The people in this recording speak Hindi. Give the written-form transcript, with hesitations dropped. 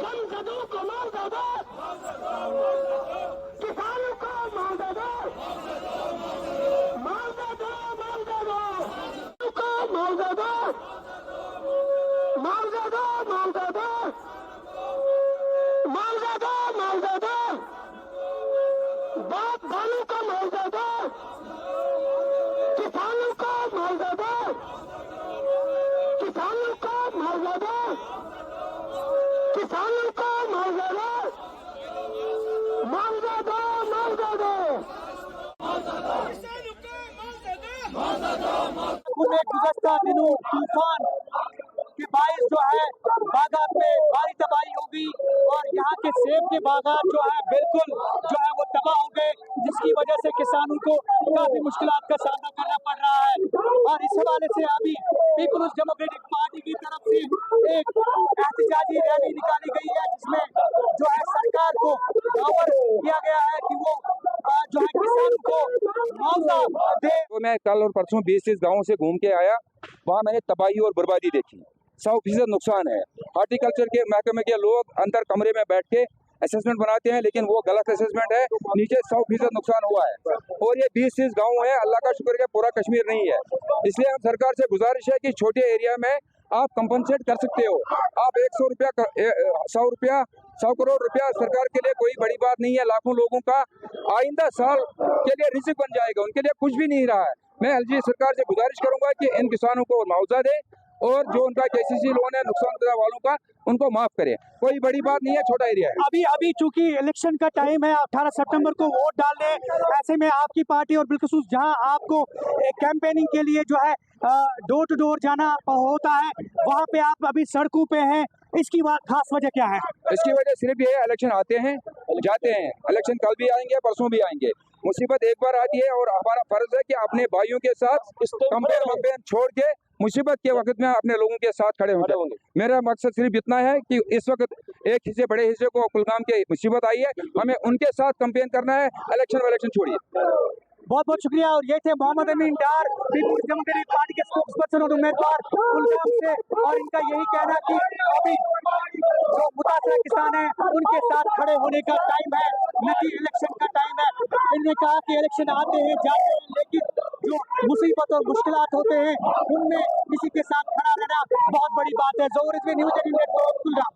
संसदों को मुआवजा दो, किसानों को मुआवजा दो, मुआवजा दो, मुआवजा दो, को मुआवजा दो, मुआवजा दो, मुआवजा दो, मुआवजा दो, मुआवजा दो, बाप भालू को मुआवजा दो, किसानों को मुआवजा दो, किसानों को मुआवजा दो, किसानों को मुआवजा दो, मुआवजा दो, मुआवजा दो, गुज़श्ता दिनों तूफान के बारिश जो है बागात में भारी तबाही होगी और यहाँ के सेब के बागात जो है बिल्कुल जो है वो तबाह हो गए, जिसकी वजह से किसानों को काफी मुश्किलात का सामना करना पड़ रहा है। और इस हवाले से अभी पीपल्स डेमोक्रेटिक पार्टी की तरफ से एक एहतजाजी रैली निकाली गई है, जिसमें जो है सरकार को दावा किया गया है कि वो जो है किसानों को मुआवजा दे। तो मैं कल और परसों 20 गाँव से घूम के आया, वहाँ मैंने तबाही और बर्बादी देखी। 100% नुकसान है। हॉर्टिकल्चर के महकमे के लोग अंदर कमरे में बैठ के असेसमेंट बनाते हैं, लेकिन वो गलत असेसमेंट है। नीचे 100% नुकसान हुआ है और ये 20 गाँव है। अल्लाह का शुक्र है पूरा कश्मीर नहीं है। इसलिए हम सरकार से गुजारिश है कि छोटे एरिया में आप कंपनसेट कर सकते हो। आप 100 करोड़ रुपया सरकार के लिए कोई बड़ी बात नहीं है। लाखों लोगों का आइंदा साल के लिए रिस्क बन जाएगा, उनके लिए कुछ भी नहीं रहा है। मैं एलजी सरकार से गुजारिश करूंगा कि इन किसानों को मुआवजा दे और जो उनका केसीसी लोन है नुकसान वालों का, उनको माफ करें। कोई बड़ी बात नहीं है, छोटा एरिया है। अभी चूंकि इलेक्शन का टाइम है, 18 सितंबर को वोट डालने, ऐसे में आपकी पार्टी और बिलखुसूस जहां आपको कैंपेनिंग के लिए जो है डोर टू डोर जाना होता है, वहां पे आप अभी सड़कों पे हैं, इसकी खास वजह क्या है? इसकी वजह सिर्फ ये है, इलेक्शन आते हैं जाते हैं। इलेक्शन कल भी आएंगे, परसों भी आएंगे। मुसीबत एक बार आती है और हमारा फर्ज है कि अपने भाइयों के साथ कंपेन छोड़ के मुसीबत के वक्त में अपने लोगों के साथ खड़े होंगे। मेरा मकसद सिर्फ इतना है कि इस वक्त एक हिस्से बड़े हिस्से को कुलगाम की मुसीबत आई है, हमें उनके साथ कंपेन करना है। इलेक्शन छोड़िए। बहुत बहुत शुक्रिया। और ये थे मोहम्मद अमीन डार, पीपल्स डेमोक्रेटिक पार्टी के स्पोक्स पर्सन और उम्मीदवार कुलगाम से, और इनका यही कहना कि अभी जो मुतासर किसान हैं उनके साथ खड़े होने का टाइम है, न कि इलेक्शन का टाइम है। इन्होंने कहा कि इलेक्शन आते हैं जाते हैं, लेकिन जो मुसीबत और मुश्किलात होते हैं उनमें किसी के साथ खड़ा रहना बहुत बड़ी बात है। ज़ोहर रिजवी न्यूज़ 18 नेटवर्क कुलगाम।